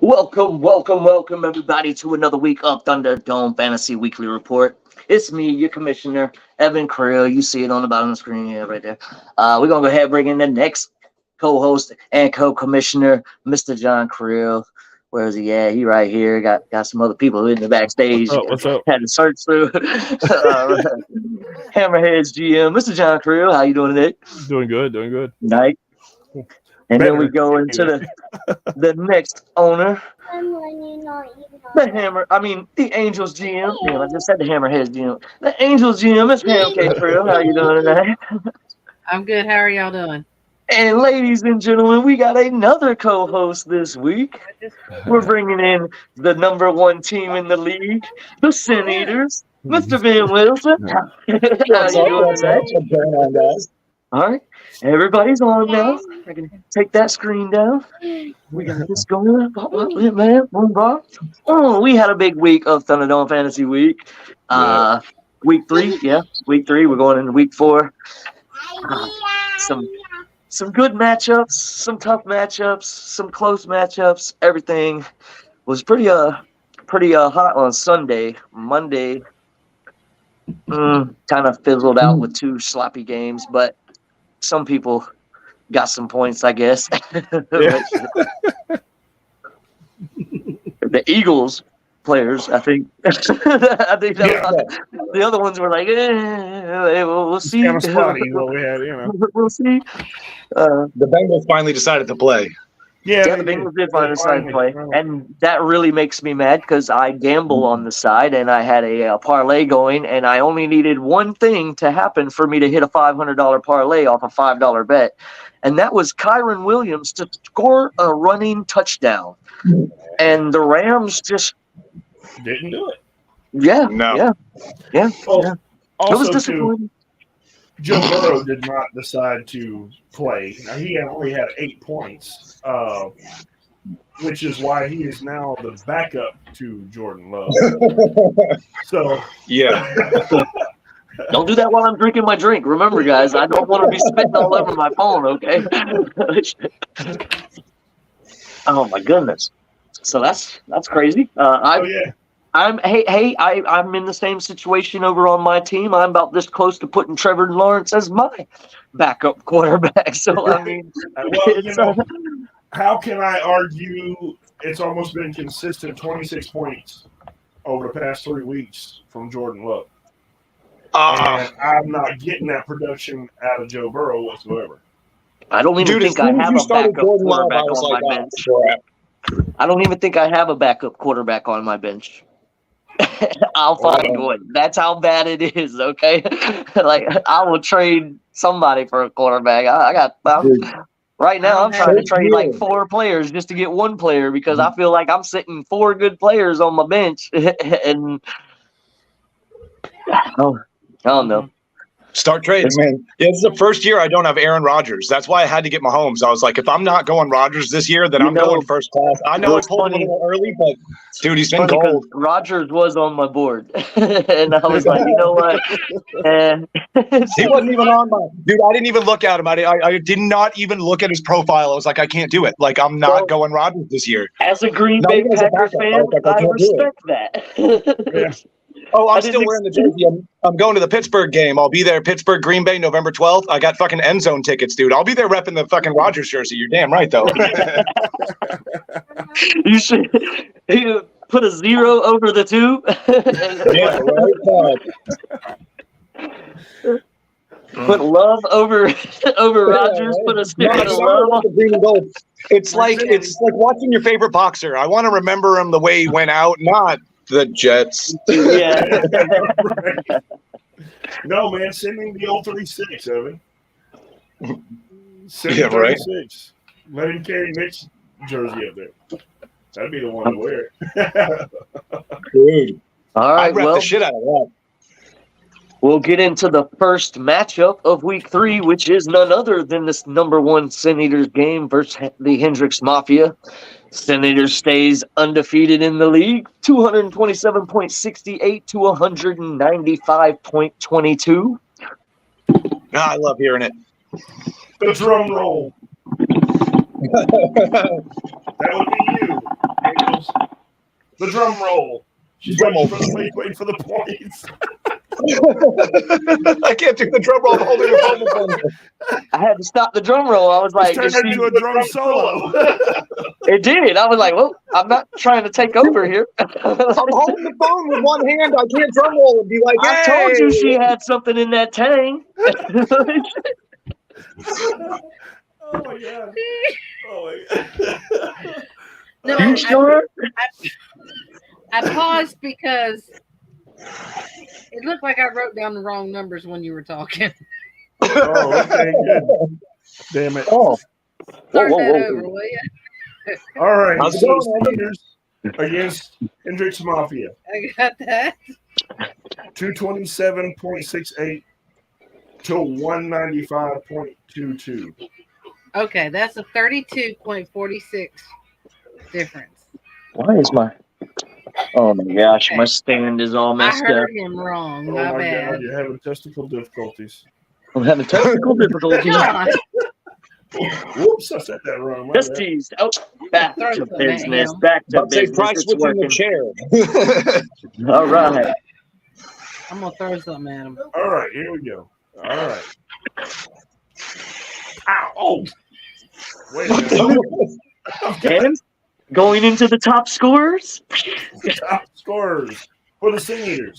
Welcome, everybody, to another week of Thunderdome Fantasy Weekly Report. It's me, your commissioner, Evan Creel. You see it on the bottom of the screen, yeah, right there. We're going to go ahead and bring in the next co-host and co-commissioner, Mr. John Creel. Where is he at? He right here. Got some other people in the backstage. What's up? Had to search through. Hammerheads GM, Mr. John Creel. How you doing today? Doing good. Nice. And then we go into the next owner, the Angels GM. Damn, I just said the Hammerheads GM. The Angels GM is Pam K. Creel. How you doing today? I'm good. How are y'all doing? And ladies and gentlemen, we got another co-host this week. We're bringing in the number one team in the league, the Sin Eaters, Mr. Ben Wilson. How you doing today? What's going on, guys? All right, everybody's on now. I can take that screen down. We got this going. Man, oh, we had a big week of Thunderdome Fantasy Week. Week 3, yeah, week 3. We're going into week 4. Some good matchups, some tough matchups, some close matchups. Everything was pretty hot on Sunday. Monday kind of fizzled out with 2 sloppy games, but some people got some points, I guess. The Eagles players, I think. The other ones were like, we'll see. Kind of spotty what we had, We'll see. The Bengals finally decided to play. Yeah, the Bengals did finally decide to play, and that really makes me mad because I gamble on the side, and I had a parlay going, and I only needed one thing to happen for me to hit a $500 parlay off a $5 bet, and that was Kyron Williams to score a running touchdown, and the Rams just didn't do it. Yeah. Also, It was disappointing. Joe Burrow did not decide to play. Now, he only had 8 points, which is why he is now the backup to Jordan Love. So, yeah. Don't do that while I'm drinking my drink. Remember, guys, I don't want to be spitting all over my phone, okay? Oh, my goodness. So that's crazy. I'm in the same situation over on my team. I'm about this close to putting Trevor Lawrence as my backup quarterback. So I mean, how can I argue? It's almost been consistent 26 points over the past 3 weeks from Jordan Love, and I'm not getting that production out of Joe Burrow whatsoever. I don't even think I have a backup quarterback on my bench. I don't even think I have a backup quarterback on my bench. I'll find one. That's how bad it is, okay? Like, I will trade somebody for a quarterback. Right now, I'm trying to trade like 4 players just to get 1 player because I feel like I'm sitting 4 good players on my bench. And I don't know. Start trading, man. Yeah, this is the first year I don't have Aaron Rodgers. That's why I had to get Mahomes. I was like, if I'm not going Rodgers this year, then I'm going first class. I know I pulled him a little early, but dude, he's been gold. Rodgers was on my board, and I was like, you know what? He wasn't even on my dude. I didn't even look at him. I did not even look at his profile. I was like, I can't do it. Like, I'm not going Rodgers this year. As a Green Bay Packers fan, I respect that. Yeah. Oh, I'm still wearing the jersey. I'm going to the Pittsburgh game. I'll be there. Pittsburgh, Green Bay, November 12th. I got fucking end zone tickets, dude. I'll be there repping the fucking Rodgers jersey. You're damn right, though. You should put a 0 over the 2. Yeah, right. Put love over Rodgers. Right. Put a sticker of love on the green and gold. It's like watching your favorite boxer. I want to remember him the way he went out, not the Jets. Yeah. No, man, send him the 036, Evan. Send him 36. Right. Let him carry Nick's jersey up there. That'd be the one to wear. Dude. All right, I'd rep the shit out of that. We'll get into the first matchup of week 3, which is none other than this number 1 Sin Eaters game versus the Hendricks Mafia. Sin Eaters stays undefeated in the league, 227.68 to 195.22. I love hearing it. The drum roll. That would be you. rolls. The drum roll. She's waiting for the points. I can't do the drum roll. I'm holding the phone. I had to stop the drum roll. I was like, it turned into a drum solo. It did. I was like, well, I'm not trying to take over here. I'm holding the phone with one hand. I can't drum roll and be like, hey. I told you she had something in that tang. Oh my god. Oh my god. No, you sure? I paused because it looked like I wrote down the wrong numbers when you were talking. Oh, okay, good. Damn it. Oh. Start that over, will you? All right. How's it So going, Steelers against Hendrix Mafia. I got that. 227.68 to 195.22. Okay, that's a 32.46 difference. Why is my... Oh my gosh, my stand is all I messed up. heard him wrong. Oh My my bad. god, you're having testicle difficulties. I'm having technical difficulties. God. Whoops, I said that wrong. Just teased. Oh, back Throw to something at business. him. Back to But say business. Price It's within working. the chair. All right. I'm gonna throw something at him. All right, here we go. All right. Ow! Oh! Wait a minute. And going into the top scorers. Top scorers for the Seniors.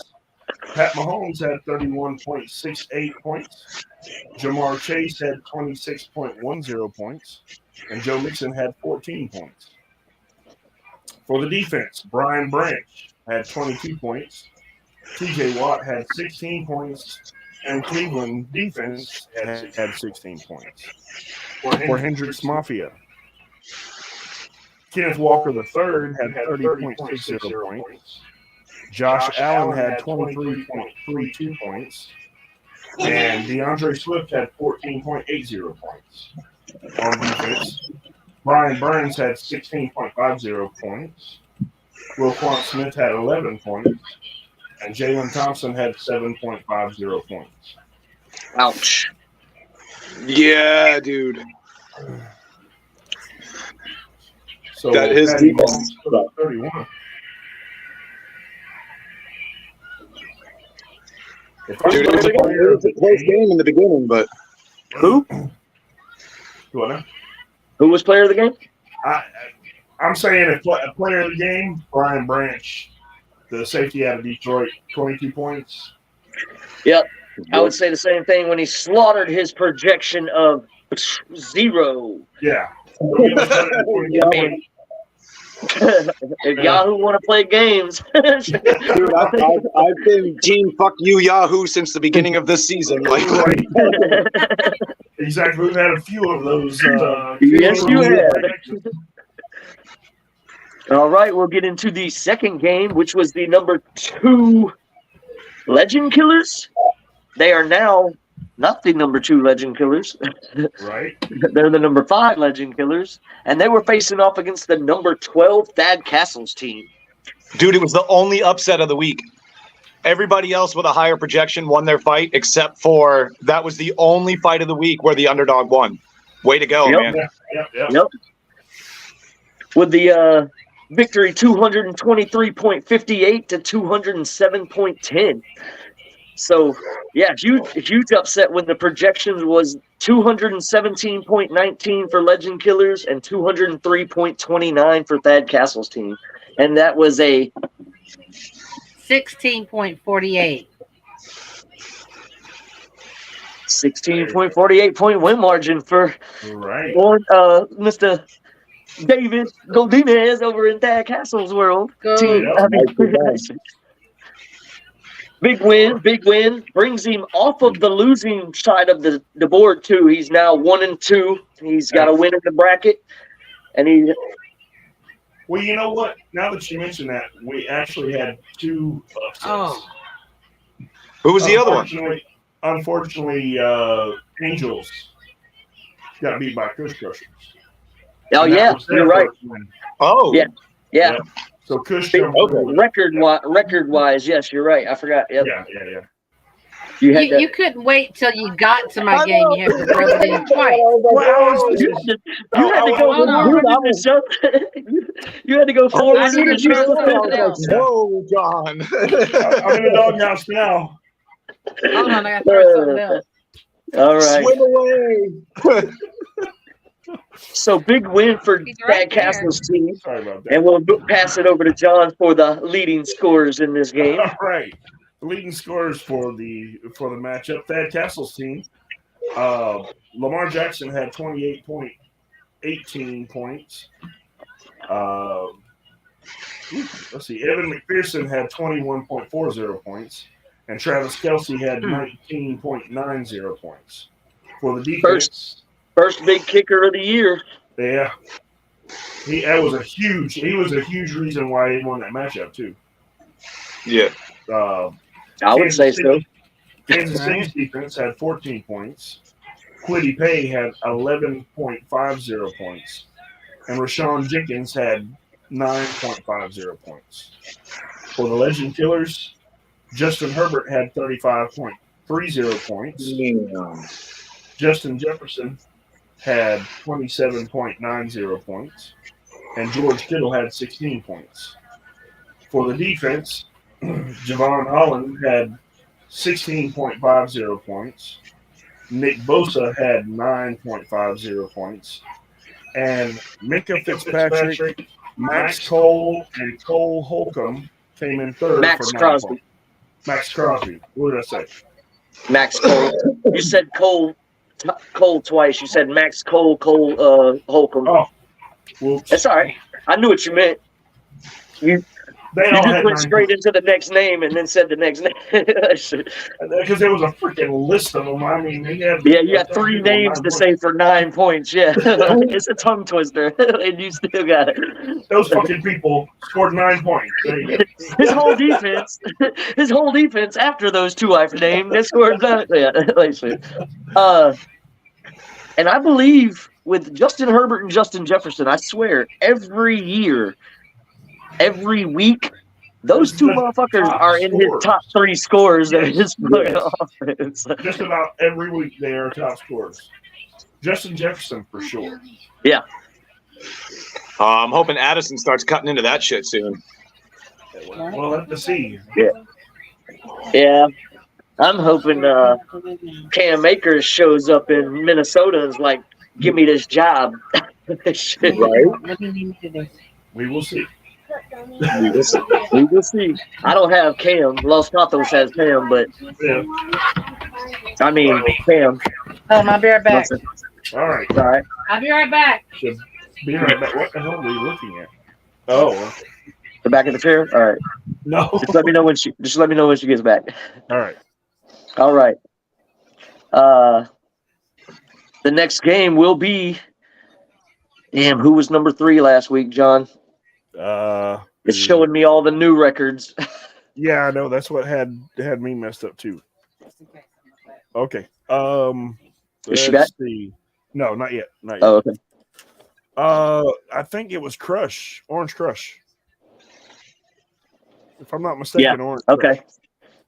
Pat Mahomes had 31.68 points. Jamar Chase had 26.10 points. And Joe Mixon had 14 points. For the defense, Brian Branch had 22 points. TJ Watt had 16 points. And Cleveland defense had 16 points. For Hendrix Mafia, Kenneth Walker III had 30.60 points. Josh Allen had 23.32 points. And DeAndre Swift had 14.80 points. On defense, Brian Burns had 16.50 points. Wilquan Smith had 11 points. And Jalen Thompson had 7.50 points. Ouch. Yeah, dude. So That is Patty defense. Mahomes put up 31. Dude, it was a close game in the beginning, but Who? What? Who was player of the game? I'm saying a player of the game, Brian Branch, the safety out of Detroit, 22 points. Yep. I would say the same thing when he slaughtered his projection of 0. Yeah. If Yahoo want to play games. dude, I've been team fuck you Yahoo since the beginning of this season. Like, Right. Exactly. We've had a few of those. Yes, you have. All right, we'll get into the second game, which was the number 2 Legend Killers. They are now not the number 2 Legend Killers. Right. They're the number 5 Legend Killers, and they were facing off against the number 12 Thad Castles team. dude, it was the only upset of the week. Everybody else with a higher projection won their fight, except for that was the only fight of the week where the underdog won. Way to go, man. Yep. With the victory 223.58 to 207.10. So, yeah, huge upset when the projections was 217.19 for Legend Killers and 203.29 for Thad Castle's team. And that was a 16.48. 16.48 point win margin for Right. Mr. David Godinez over in Thad Castle's world. Go. Team. Big win. Brings him off of the losing side of the board, too. He's now 1-2. He's got a win in the bracket. And he. Well, you know what? Now that you mention that, we actually had 2 upsets. Oh. Who was the other one? Unfortunately, Angels got beat by Kush Crushers. Oh, yeah, you're right. Oh. Yeah. Yep. So Kush jumped through. Record-wise, yes, you're right. I forgot. Yep. Yeah. You couldn't wait till you got to my game. You have to throw it in twice. You had to go forward in the show. You had to go forward in the show. Whoa, John. I'm in the doghouse now. Hold on, I got to throw something else. All right. Swim away. So big win for Bad Castle's team. Sorry about that. And we'll pass it over to John for the leading scorers in this game. All right. The leading scorers for the matchup, Thad Castle's team. Lamar Jackson had 28.18 points. Let's see. Evan McPherson had 21.40 points. And Travis Kelsey had 19.90 points. For the defense. First big kicker of the year. Yeah. He was a huge reason why he won that matchup, too. Yeah. I would say so. Kansas City's defense had 14 points. Quiddy Pay had 11.50 points. And Rashawn Jenkins had 9.50 points. For the Legend Killers, Justin Herbert had 35.30 points. Yeah. Justin Jefferson had 27.90 points. And George Kittle had 16 points. For the defense, Javon Holland had 16.50 points. Nick Bosa had 9.50 points. And Minka Fitzpatrick, Max Cole, and Cole Holcomb came in third. Max Crosby. Max Crosby. What did I say? Max Cole. You said Cole twice. You said Max Cole, Holcomb. Oh, whoops. That's all right. I knew what you meant. You just went straight into the next name and then said the next name. Because there was a freaking list of them. I mean, you got 3 names to say for 9 points. Yeah, it's a tongue twister, and you still got it. Those fucking people scored 9 points. His whole defense after those 2 I've named, they scored 9. Yeah, and I believe with Justin Herbert and Justin Jefferson, I swear, every year, every week, those 2 motherfuckers are in his top 3 scores of his offense. Just about every week they are top scorers. Justin Jefferson for sure. Yeah. I'm hoping Addison starts cutting into that shit soon. We'll have to see. Yeah. I'm hoping Cam Akers shows up in Minnesota and is like, give me this job. Right? We will see. We will see. I don't have Cam. Los Patos has Cam, but I mean Cam. I'll be right back. All right. I'll be right back. Be right back. What the hell are we looking at? Oh, okay. The back of the chair. All right. No. Just let me know when she gets back. All right. All right. The next game will be. Damn, who was number 3 last week, John? It's showing me all the new records. Yeah, I know. That's what had me messed up too. Okay. Is she back? See. No, not yet. Oh, okay. I think it was Orange Crush. If I'm not mistaken, Yeah. Orange Okay. Crush.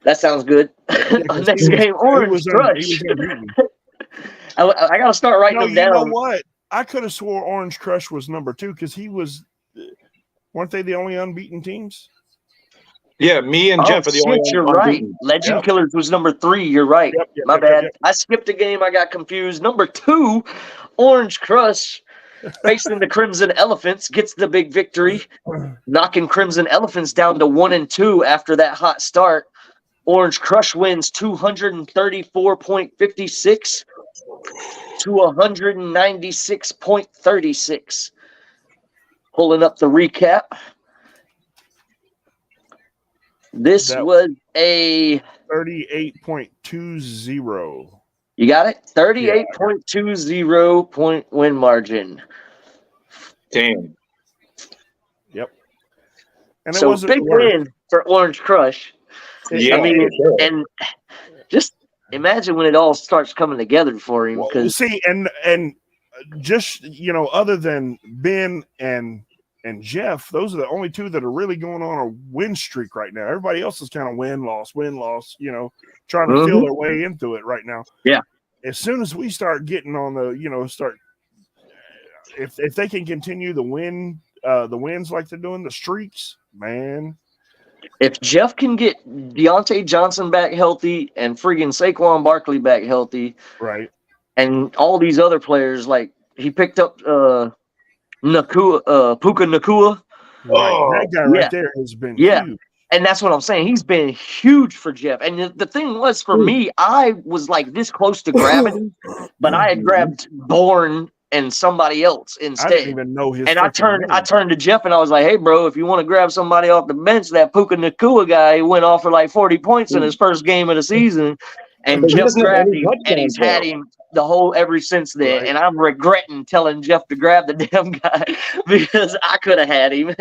That sounds good. Next game, Orange Crush. I got to start writing them down. You know what? I could have swore Orange Crush was number 2 because he was. Weren't they the only unbeaten teams? Yeah, me and Jeff are the only. You're right. Legend Killers was number 3. You're right. My bad. I skipped a game. I got confused. Number 2, Orange Crush, facing the Crimson Elephants, gets the big victory, knocking Crimson Elephants down to 1-2 after that hot start. Orange Crush wins 234.56 to 196.36. Pulling up the recap. This was a 38.20. You got it? 38.20 point win margin. Damn. Yep. And so big win for Orange Crush. Yeah, I mean, and just imagine when it all starts coming together for him. Well, see, and just other than Ben and and Jeff. Those are the only two that are really going on a win streak right now. Everybody else is kind of win loss, trying to feel their way into it right now. Yeah. As soon as we start getting on the, if they can continue the wins like they're doing, the streaks, man. If Jeff can get Deontay Johnson back healthy and friggin' Saquon Barkley back healthy, right, and all these other players, like he picked up Puka Nacua. Right, that guy right there has been huge. And that's what I'm saying. He's been huge for Jeff. And the thing was, for me, I was like this close to grabbing him, but I had grabbed Bourne and somebody else instead. I didn't even know his. And I turned to Jeff and I was like, "Hey, bro, if you want to grab somebody off the bench, that Puka Nacua guy went off for like 40 points in his first game of the season." And Jeff grabbed him, and he's had him ever since then. Right. And I'm regretting telling Jeff to grab the damn guy because I could have had him.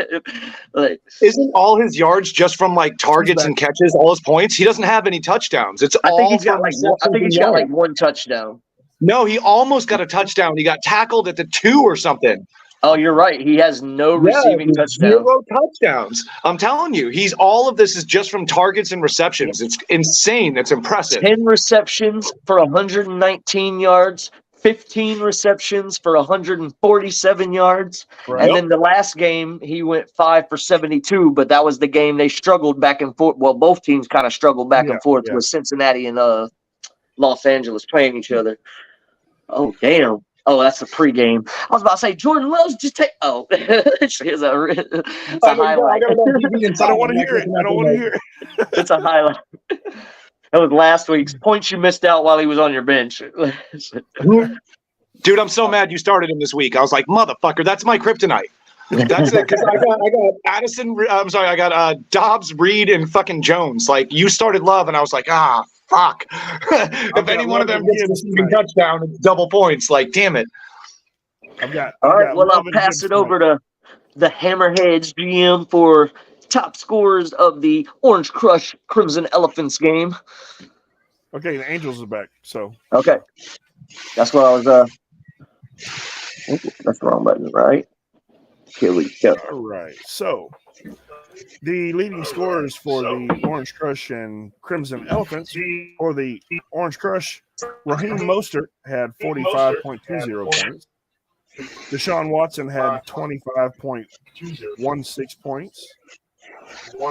Isn't all his yards just from like targets and catches, all his points? He doesn't have any touchdowns. I think he's got like one touchdown. No, he almost got a touchdown. He got tackled at the 2 or something. Oh, you're right. He has no receiving touchdowns. 0 touchdowns. I'm telling you, all of this is just from targets and receptions. It's insane. It's impressive. 10 receptions for 119 yards, 15 receptions for 147 yards. Right. And then the last game, he went 5 for 72, but that was the game they struggled back and forth. Well, both teams kind of struggled back and forth with Cincinnati and Los Angeles playing each other. Oh, damn. Oh, that's the pregame. I was about to say, Jordan Love's just take. Oh, it's a highlight. I don't want to hear it. It's a highlight. That was last week's points you missed out while he was on your bench. Dude, I'm so mad you started him this week. I was like, motherfucker, that's my kryptonite. That's it, because I got Addison. I'm sorry, I got Dobbs, Reed, and fucking Jones. Like, you started Love, and I was like, fuck. If any one of them gets a receiving touchdown, it's double points. Like, damn it. All right, well, I'll pass it over to the Hammerheads GM for top scorers of the Orange Crush Crimson Elephants game. Okay, the Angels are back. So okay, that's what I was. That's the wrong button, right? Here we go. All right, so the leading scorers for the Orange Crush and Crimson Elephants, for the Orange Crush, Raheem Mostert had 45.20 points. Deshaun Watson had 25.16 points.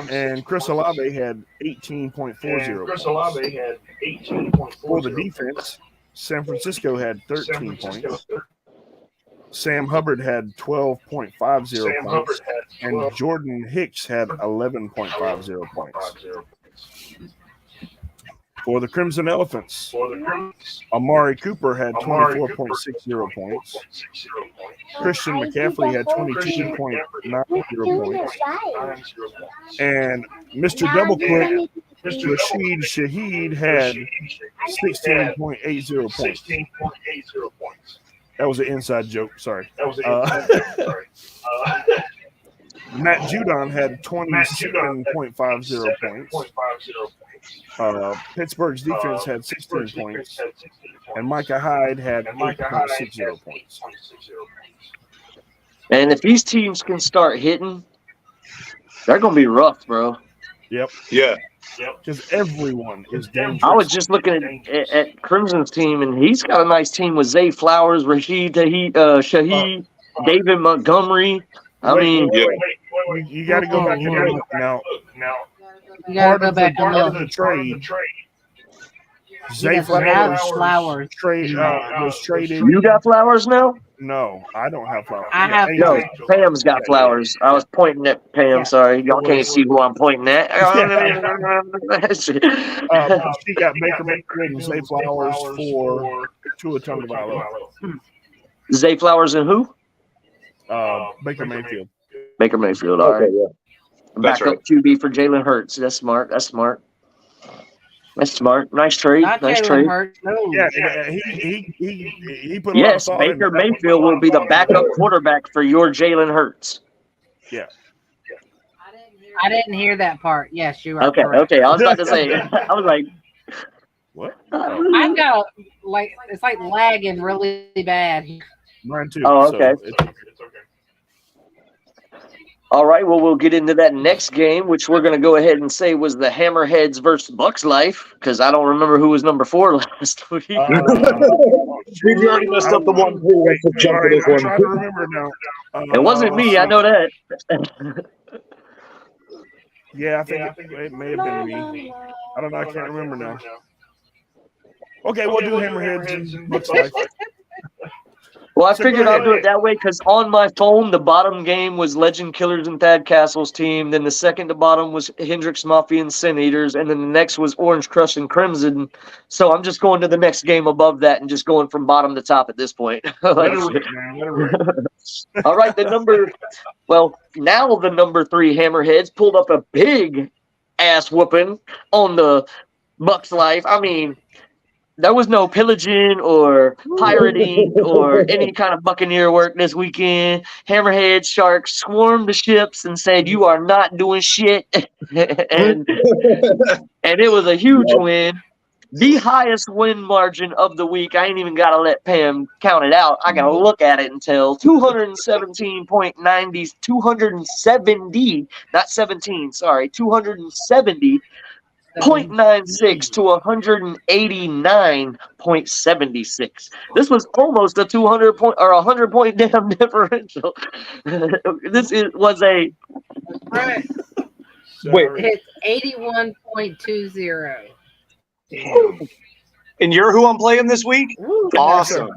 And Chris Olave had 18.40 points. For the defense, San Francisco had 13 points. Sam Hubbard had 12.50 points, and Jordan Hicks had 11.50 points. For the Crimson Elephants, Amari Cooper had 24.60 points. Christian McCaffrey had 22.90 points. And Mr. Double Quick, Rashid Shaheed had 16.80 points. That was an inside joke. Sorry. Matt Judon had 27.50 points. Pittsburgh's defense had 16 points. And Micah Hyde had 8.60 points. And if these teams can start hitting, they're going to be rough, bro. Yep. Yeah. Because everyone is dangerous. I was just looking at Crimson's team, and he's got a nice team with Zay Flowers, Rashid Shaheed, David Montgomery. You got to go back and look now. You got to go back and look. The trade. Zay Flowers was traded. You got Flowers now? No, I don't have Flowers. I have no. Pam's got Flowers. I was pointing at Pam. Sorry, y'all can't see who I'm pointing at. She got Baker Mayfield and Zay Flowers for Tua Tagovailoa. Zay Flowers and who? Baker Mayfield. Baker Mayfield. All right. Okay, yeah. Back up QB for Jalen Hurts. That's smart. Nice trade. Not nice Jalen trade. Hurts, no. Yeah, he put yes, Baker Mayfield will be the backup quarterback for your Jalen Hurts. Yeah. I didn't hear that part. Yes, you are okay, correct. Okay. I was about to say, I was like, what? I've got it's like lagging really bad. Mine too. Oh, okay. So it's okay. All right, well, we'll get into that next game, which we're going to go ahead and say was the Hammerheads versus Bucks Life, because I don't remember who was number 4 last week. We already messed up the one. I'm trying to remember now. It wasn't me, I know that. Yeah, I think it may have been me. I don't know. I can't remember now. Okay, we'll do Hammerheads and Bucks Life. Well, I figured I'll do it that way because on my phone, the bottom game was Legend Killers and Thad Castle's team. Then the second to bottom was Hendrix Mafia and Sin Eaters. And then the next was Orange Crush and Crimson. So I'm just going to the next game above that and just going from bottom to top at this point. All right, now the number 3 Hammerheads pulled up a big ass whooping on the Bucks Life. I mean, there was no pillaging or pirating or any kind of buccaneer work this weekend. Hammerhead Sharks swarmed the ships and said, "You are not doing shit." and it was a huge win. The highest win margin of the week. I ain't even got to let Pam count it out. I got to look at it until 217.90, 270, not 17, sorry, 270. 0.96 to 189.76. This was almost a 200 point or 100 point damn differential. Was a right. Wait, it's 81.20. And you're who I'm playing this week? Woo. Awesome.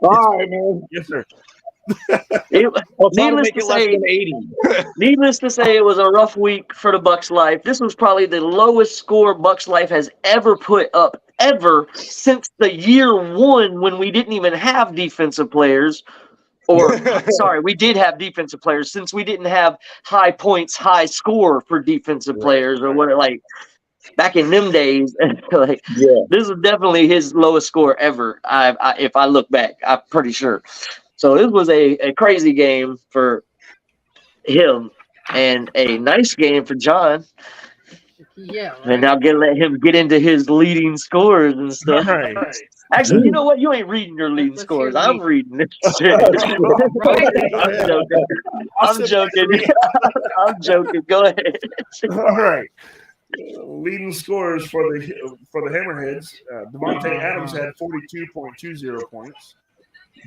All right, man. Yes, sir. Needless to say, it was a rough week for the Bucks Life. This was probably the lowest score Bucks Life has ever put up since the year 1 when we didn't even have defensive players. Or sorry, we did have defensive players since we didn't have high points, high score for defensive players or what like back in them days. This is definitely his lowest score ever. If I look back, I'm pretty sure. So this was a crazy game for him and a nice game for John. Yeah. Right. And I'll let him get into his leading scores and stuff. Right. Actually, you know what? You ain't reading your leading scores. I'm reading this shit. I'm joking. I'm joking. Go ahead. All right. Leading scorers for the Hammerheads. Devontae Adams had 42.20 points.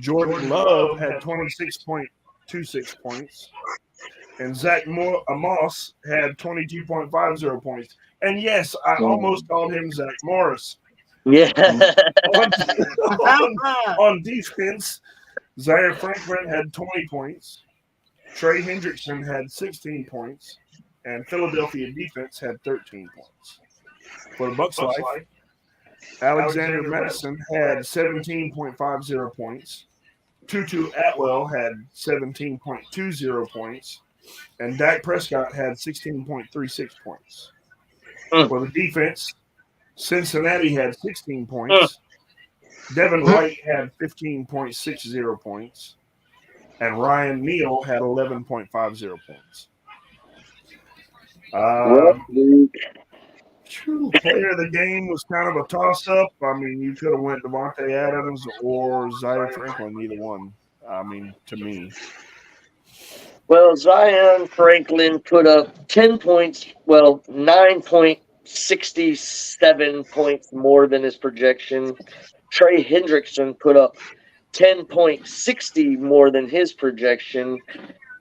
Jordan Love had 26.26 points. And Zach Moss had 22.50 points. And yes, I almost called him Zach Morris. Yeah. On defense, Zaire Franklin had 20 points. Trey Hendrickson had 16 points. And Philadelphia defense had 13 points. For the Bucks Life, Alexander Madison had 17.50 points. Tutu Atwell had 17.20 points. And Dak Prescott had 16.36 points. For the defense, Cincinnati had 16 points. Devin White had 15.60 points. And Ryan Neal had 11.50 points. Player of the game was kind of a toss-up. I mean, you could have went Devontae Adams or Zaire Franklin, neither one. I mean, to me. Well, Zion Franklin put up 10 points, 9.67 points more than his projection. Trey Hendrickson put up 10.60 more than his projection.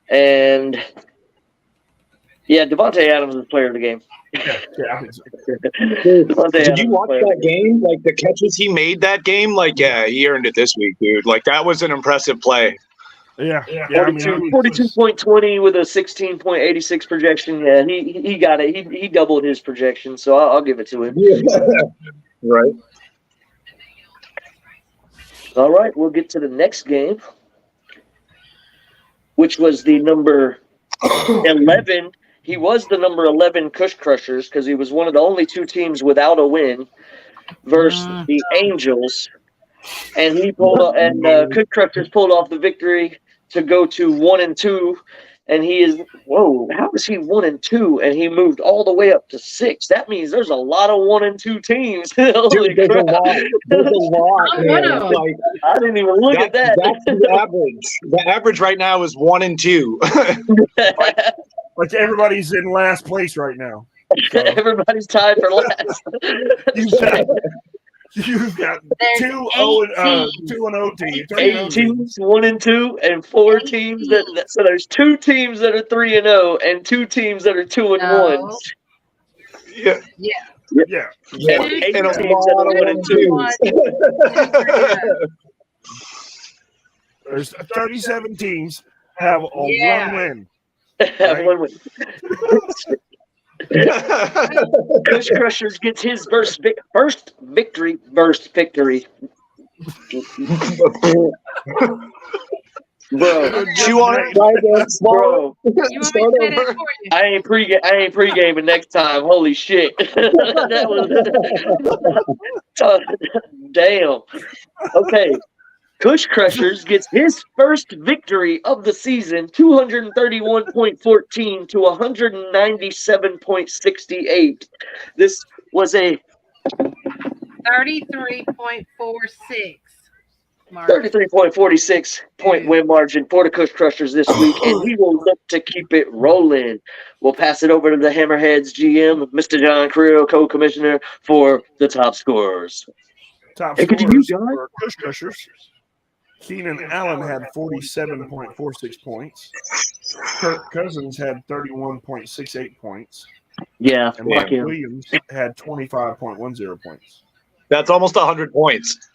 And, yeah, Devontae Adams is player of the game. Yeah, I think so. Did you watch that game? Like, the catches he made that game? Like, yeah, he earned it this week, dude. Like, that was an impressive play. Yeah. 42.20 with a 16.86 projection. Yeah, he got it. He doubled his projection, so I'll give it to him. Yeah. Right. All right, we'll get to the next game, which was the number 11. He was the number 11 Cush Crushers because he was one of the only 2 teams without a win versus the Angels. And he pulled off, and Cush Crushers pulled off the victory to go to 1-2, and he is how is he 1-2 and he moved all the way up to 6? That means there's a lot of 1 and 2 teams. Holy Dude, crap. there's a lot, man. Like, I didn't even look at that. That's the average. The average right now is 1 and 2. Like everybody's in last place right now. So. Everybody's tied for last. You've got There's 2-0 teams. 8 teams, 1 and 2, and 4 teams. So there's 2 teams that are 3-0, and 2 teams that are 2 and 1. Yeah. And 8 teams that are 1 and 2. There's 37 teams have a 1 win. Have 1 win. Kush Crushers gets his first victory. Bro, chew on it, bro. You want me to say that for you? I ain't pre-gaming next time. Holy shit! That was damn. Okay. Kush Crushers gets his first victory of the season, 231.14 to 197.68. This was a 33.46. 33.46 point win margin for the Kush Crushers this week, and we will look to keep it rolling. We'll pass it over to the Hammerheads GM, Mr. John Creel, co-commissioner, for the top scorers. Top scorers for Kush Crushers. Keenan Allen had 47.46 points. Kirk Cousins had 31.68 points. Yeah, and Mike Williams had 25.10 points. That's almost 100 points.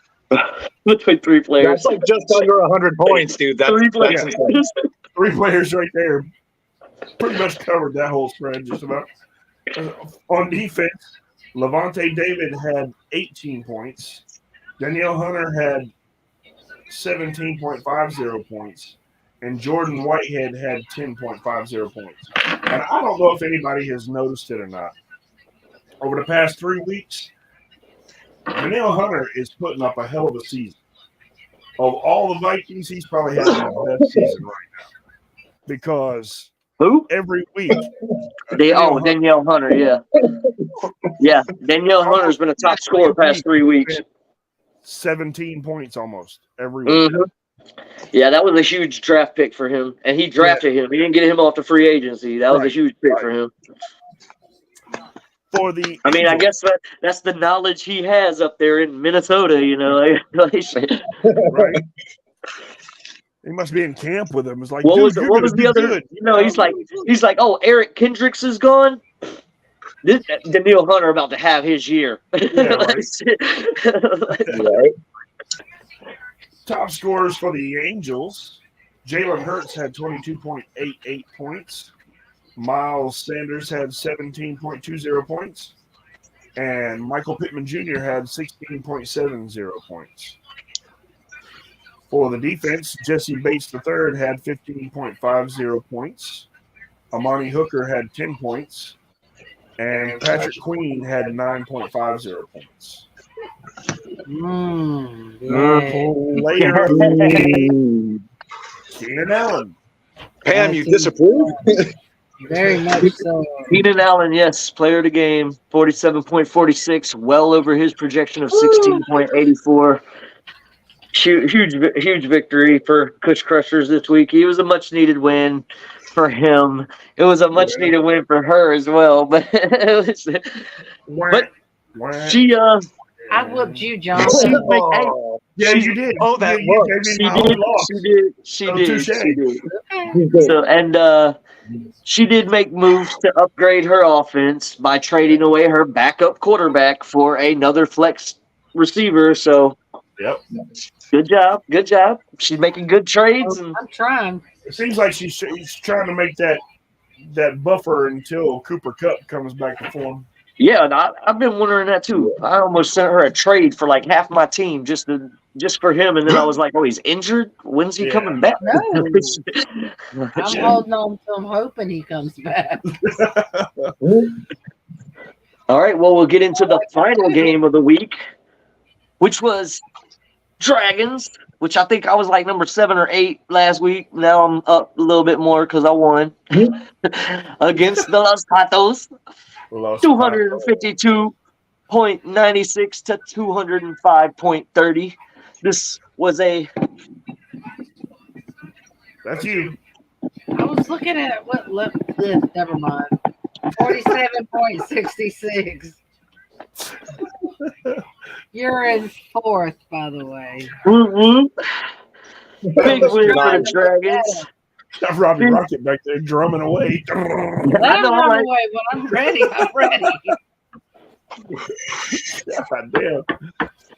Between 3 players. That's like just under 100 points, dude. That's 3 players. 3 players right there. Pretty much covered that whole spread just about. On defense, Levante David had 18 points. Danielle Hunter had 17.50 points, and Jordan Whitehead had 10.50 points. And I don't know if anybody has noticed it or not. Over the past 3 weeks, Danielle Hunter is putting up a hell of a season. Of all the Vikings, he's probably having the best season right now. Because every week. Danielle Hunter, yeah. Yeah, Danielle Hunter's been a top scorer past 3 weeks. 17 points almost every week. Mm-hmm. Yeah, that was a huge draft pick for him, and he drafted him. He didn't get him off the free agency. That was a huge pick for him. I guess that's the knowledge he has up there in Minnesota. You know, right? He must be in camp with him. It's like, what was the other? Good. You know, he's like, oh, Eric Kendricks is gone. This Danielle Hunter about to have his year. Yeah, right. Top scorers for the Angels. Jalen Hurts had 22.88 points. Miles Sanders had 17.20 points. And Michael Pittman Jr. had 16.70 points. For the defense, Jesse Bates III had 15.50 points. Amani Hooker had 10 points. And Patrick Queen had 9.50 points. Later, Keenan Allen. Pam, you disapprove? Very much so. Keenan Allen, yes, player of the game, 47.46, well over his projection of 16.84. Huge victory for Kush Crushers this week. He was a much-needed win for him. It was a much-needed win for her as well. But she I whooped you, John. You did. Oh, that She did. So, and she did make moves to upgrade her offense by trading away her backup quarterback for another flex receiver. So, good job. She's making good trades. I'm trying. It seems like she's trying to make that buffer until Cooper Kupp comes back to form. Yeah, and I've been wondering that too. I almost sent her a trade for like half my team just for him, and then I was like, "Oh, he's injured. When's he coming back?" No. I'm holding on to him, hoping he comes back. All right, well, we'll get into the final game of the week, which was Dragons which I think I was like number 7 or 8 last week. Now I'm up a little bit more because I won against the Los Patos. 252.96 to 205.30. This was a. That's you. I was looking at what left. Never mind. 47.66. You're in 4th, by the way. Mm-hmm. Big win for the Dragons. Got Robbie Rocket back there drumming away. Let him run away when I'm ready. I'm ready. God damn.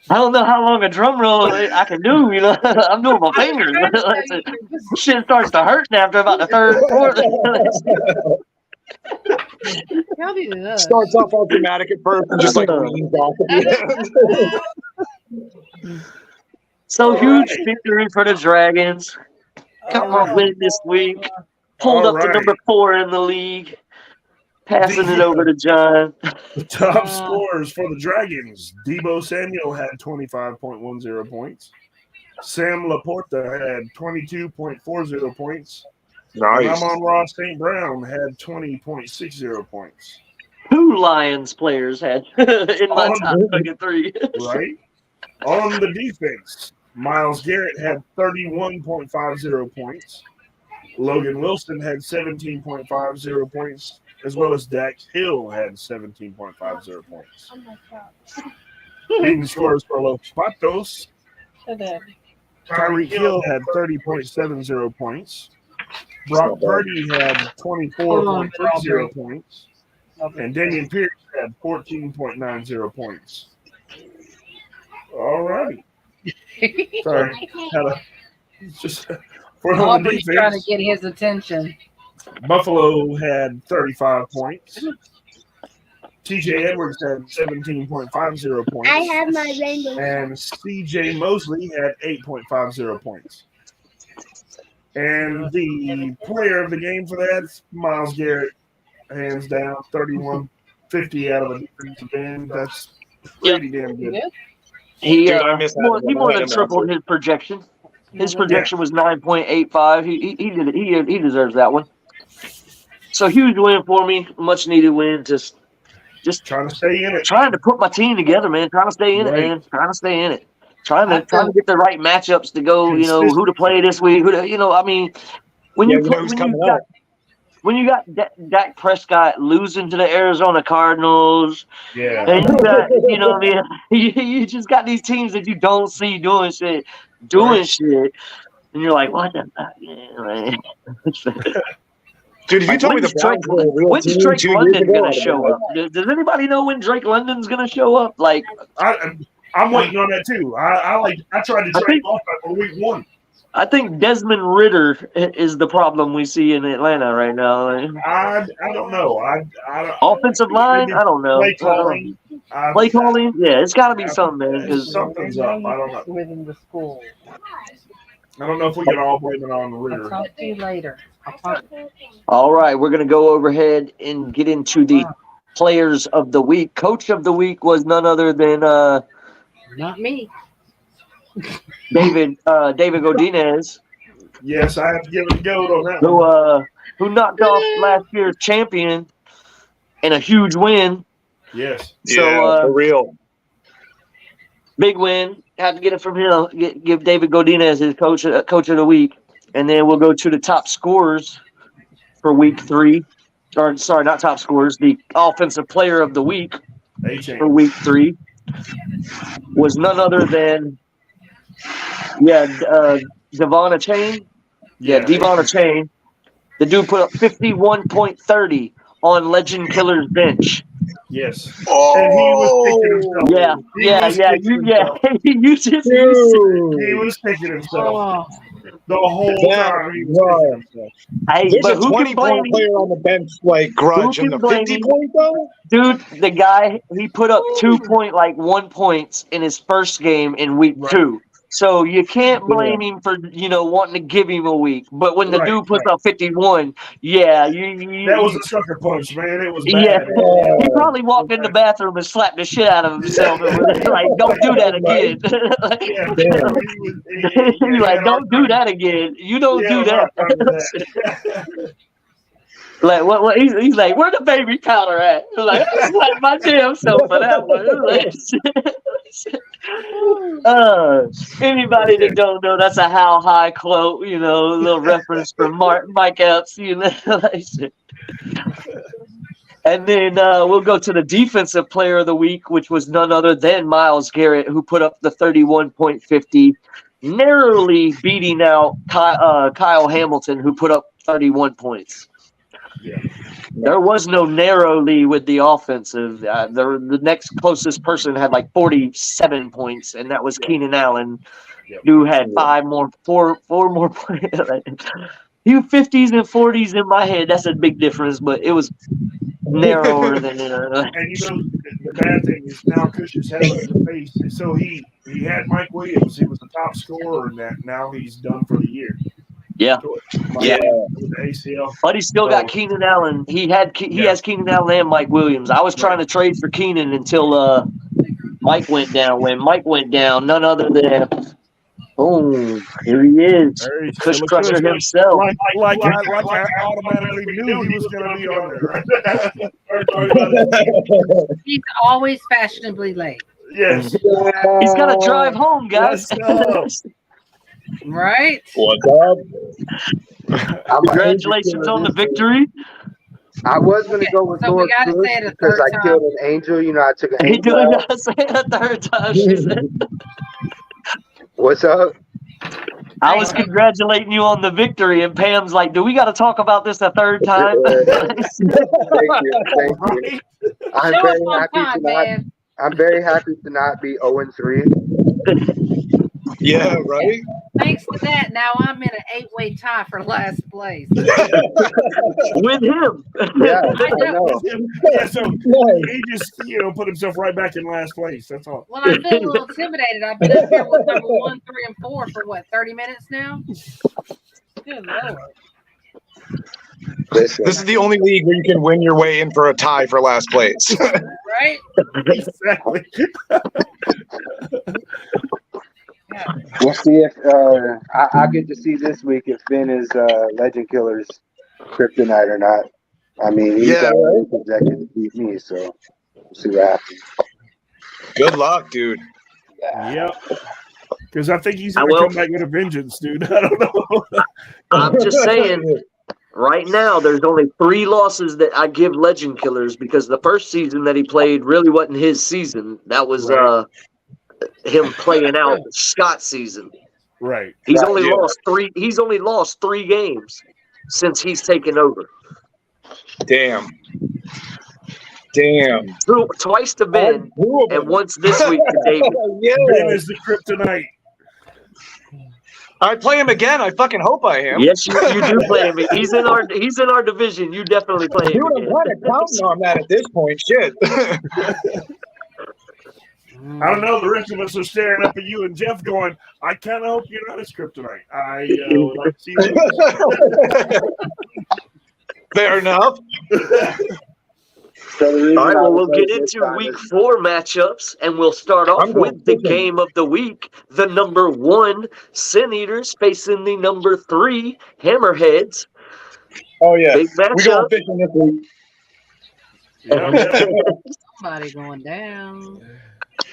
I don't know how long a drum roll I can do. You know, I'm doing my fingers. Shit starts to hurt after about the 3rd, 4th. Starts off all dramatic at first and just like leans off at the end. So huge victory for the Dragons. Come on, win this week. Pulled up to number 4 in the league. Passing it over to John. The top scorers for the Dragons. Debo Samuel had 25.10 points. Sam Laporta had 22.40 points. Nice. Amon-Ra St. Brown had 20.60 points. 2 Lions players had in my top 3. Right. On the defense, Myles Garrett had 31.50 points. Logan Wilson had 17.50 points, as well as Dax Hill had 17.50 points. Oh my God. Leading scorers for Los Patos, Tyreek Hill had 30.70 points. Brock Purdy had 24.30 points. And Damian Pierce had 14.90 points. All righty. Sorry. Just for on the defense, trying to get his attention. Buffalo had 35 points. TJ Edwards had 17.50 points. I have my rainbow. And CJ Mosley had 8.50 points. And the player of the game for that, Myles Garrett, hands down, 31.50 out of a defensive end. That's pretty damn good. He more than tripled his projection. His projection was 9.85. He did it. He deserves that one. So huge win for me. Much needed win. Just trying to stay in it. Trying to put my team together, man. Trying to stay in it, man. Trying to stay in it. Trying to get the right matchups to go. You know who to play this week. I mean, when you got Dak Prescott losing to the Arizona Cardinals, and you got I mean, you just got these teams that you don't see doing shit, and you're like, what the fuck, man? Dude, if you told me the Browns were a real when's Drake London gonna show up? Does anybody know when Drake London's gonna show up? Like, I'm waiting on that too. I tried to trade off for week 1. I think Desmond Ridder is the problem we see in Atlanta right now. I don't know. Offensive line, I don't know. Play calling. Play calling? Yeah, it's got to be something, man. Because something's up. I don't know. Within the school. I don't know if we can all blame it on Ridder. I'll talk to you later. All right, we're going to go overhead and get into the players of the week. Coach of the week was none other than not me. David Godinez. Yes, I have to give it a go on that one. Who knocked off last year's champion in a huge win. Yes. So, for real. Big win. Had to get it from him. Give David Godinez his coach of the week. And then we'll go to the top scorers for week 3. Or, sorry, not top scorers. The offensive player of the week for week 3 was none other than Devon Achane. Devon Achane. The dude put up 51.30 on Legend Killer's bench. Yes. Oh, and he was He was picking himself. The whole time he was picking himself. Hey, there's but a 20-point player on the bench like grudge in the 50-point though? Dude, the guy, he put up 1 points in his first game in week 2. So you can't blame him for wanting to give him a week. But when the dude puts up 51, yeah, that was a sucker punch, man. It was bad. Yeah, he probably walked in the bathroom and slapped the shit out of himself and was like, "Don't do that again." He's like, "Don't do that again. You don't do that." Like what? He's like, "Where the baby powder at?" He's like, "I slapped my damn self for that one." Anybody that don't know, that's a How High quote. A little reference from Mike Epps. And then we'll go to the defensive player of the week, which was none other than Myles Garrett, who put up the 31.50, narrowly beating out Kyle Hamilton, who put up 31 points. Yeah. There was no narrowly with the offensive. The next closest person had like 47 points, and that was Keenan Allen, who had four more points. You 50s and 40s in my head, that's a big difference, but it was narrower than And the bad thing is now Cush is hell in the face. So he had Mike Williams. He was the top scorer in that. Now he's done for the year. Yeah. With the ACL. But he still got Keenan Allen. He has Keenan Allen and Mike Williams. I was trying to trade for Keenan until Mike went down. When Mike went down, none other than here he is, Cush Crusher himself. Like I automatically knew he was going to be on there. He's always fashionably late. Yes. He's got to drive home, guys. Right? What's up? Congratulations on the victory. I was going to go with Lord because I killed an angel. I took an angel. He did not say it a third time, she said. What's up? I was congratulating you on the victory, and Pam's like, "Do we got to talk about this a third time?" Thank you. I'm very happy to not be 0-3. Yeah, right? Thanks to that, now I'm in an 8-way tie for last place. With him. Yeah, I know. Yeah, so he just, put himself right back in last place. That's all. Well, I feel a little intimidated. I've been up here with number 1, 3, and 4 for 30 minutes now? Good Lord. This is the only league where you can win your way in for a tie for last place. Right? Exactly. We'll see if I get to see this week if Finn is Legend Killer's kryptonite or not. I mean, he's got a projected to beat me, so we'll see what happens. Good luck, dude. Yep. Because I think he's going to come back with a vengeance, dude. I don't know. I'm just saying, right now, there's only 3 losses that I give Legend Killers because the first season that he played really wasn't his season. That was him playing out Scott's season. Right. He's only lost 3. He's only lost 3 games since he's taken over. Damn. Twice to Ben and once this week to David. Ben is the kryptonite. I play him again. I fucking hope I am. Yes, you do play him. He's in our division. You definitely play him. I'm kind of counting on that at this point. Shit. I don't know. The rest of us are staring up at you and Jeff going, I kind of hope you're not his kryptonite. I would like to see you. Fair enough. All right, well, we'll get into week 4 matchups, and we'll start off with the game of the week. The number 1 Sin Eaters facing the number 3 Hammerheads. Oh, yeah. Big matchup. We go fishing this week. Somebody going down.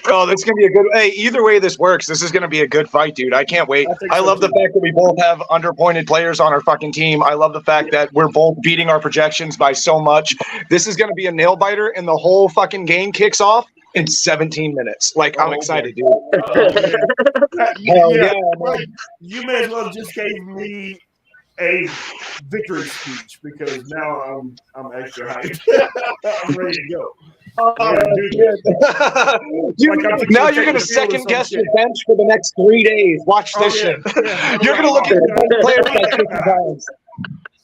Oh, that's going to be a good – hey, either way this works, this is going to be a good fight, dude. I can't wait. I love the fact that we both have underpointed players on our fucking team. I love the fact that we're both beating our projections by so much. This is going to be a nail-biter, and the whole fucking game kicks off in 17 minutes. Like, I'm excited, dude. You may as well just gave me a victory speech because now I'm extra hyped. I'm ready to go. Now you're going to second guess your bench for the next 3 days. Watch this shit. You're going to look at the players like 50 times.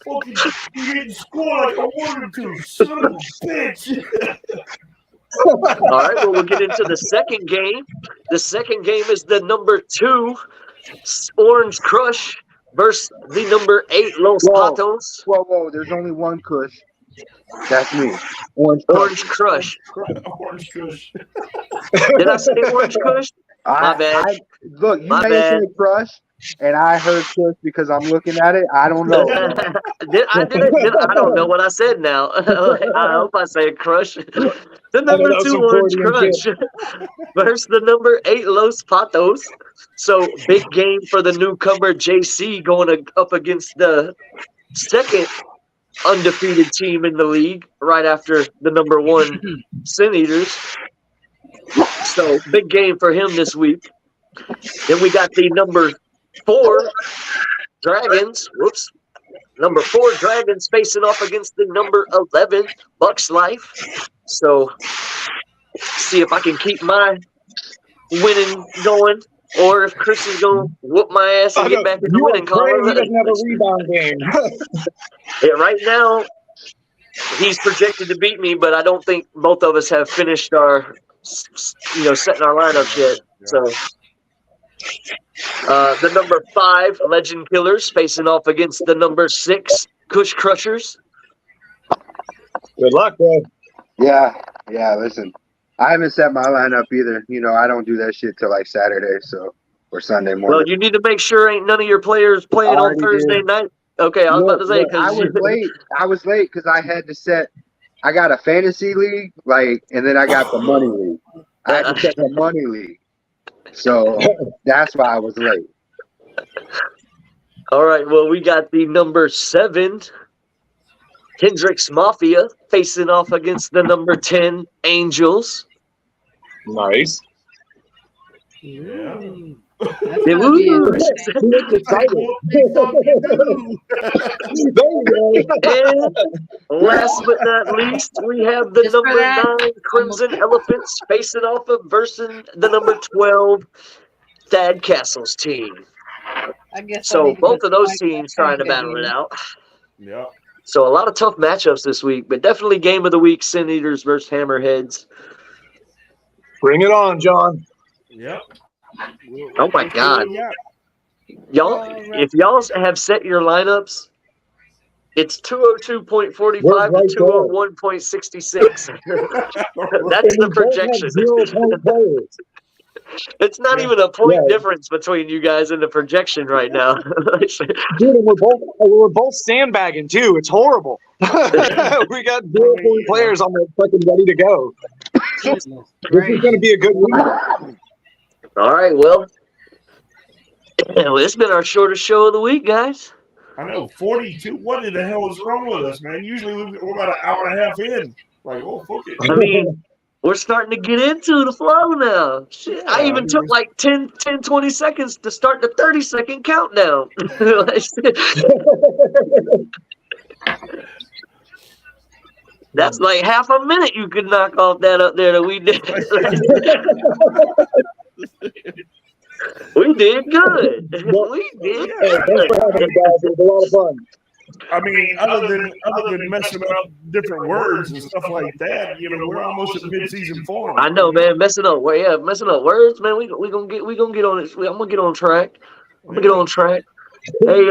Fucking, you didn't score like I wanted to, son of a bitch. All right, well, we'll get into the second game. The second game is the number 2 Orange Crush versus the number 8 Los Patos. Whoa! There's only one Kush. That's me. Orange Crush. Orange Kush. Did I say Orange Kush? My bad. Look, you may say Crush, and I heard Kush because I'm looking at it. I don't know. I don't know what I said now. I hope I said Crush. The number 2 Orange Crush versus the number 8 Los Patos. So big game for the newcomer JC going up against the second undefeated team in the league right after the number 1 Sin Eaters. So big game for him this week. Then we got the number 4 Dragons. Number 4 Dragons facing off against the number 11 Bucks Life. So see if I can keep my winning going, or if Chris is going to whoop my ass and get back in the winning column. He doesn't have a rebound game. Yeah, right now, he's projected to beat me, but I don't think both of us have finished our, setting our lineups yet. So the number 5 Legend Killers facing off against the number 6 Kush Crushers. Good luck, bro. Yeah. Listen, I haven't set my lineup either. I don't do that shit till like Saturday, or Sunday morning. Well, you need to make sure ain't none of your players playing on Thursday night. Okay, I was about to say I was late because I had to set. I got a fantasy league, and then I got the money league. I had to set the money league, so that's why I was late. All right, well, we got the number 7 Hendrix Mafia facing off against the number 10 Angels. Nice. Yeah. That's gonna be interesting. And last but not least, we have the Just for number that, 9 Crimson Elephants facing off versus the number 12 Thad Castle's team. I guess So both of those teams trying to battle it out. Yeah. So a lot of tough matchups this week, but definitely game of the week: Sin Eaters versus Hammerheads. Bring it on, John. Yep. Oh my God, y'all! If y'all have set your lineups, it's 202.45 to 201.66. That's the projection. It's not even a point difference between you guys in the projection right now. Dude, we're both sandbagging too. It's horrible. We got 0-point players on the fucking ready to go. This is going to be a good week. All right, well, it's been our shortest show of the week, guys. I know, 42. What in the hell is wrong with us, man? Usually we're about an hour and a half in. Oh, fuck it. I mean, we're starting to get into the flow now. Shit, I even took 10, 20 seconds to start the 30-second countdown. That's like half a minute you could knock off that up there that we did. We did good. We did good. Thanks for having me, guys. It was a lot of fun. I mean, other than messing up different words and stuff like that, we're almost at mid-season form. I know, man. Messing up words, man. We gonna get on it. I'm gonna get on track. Hey,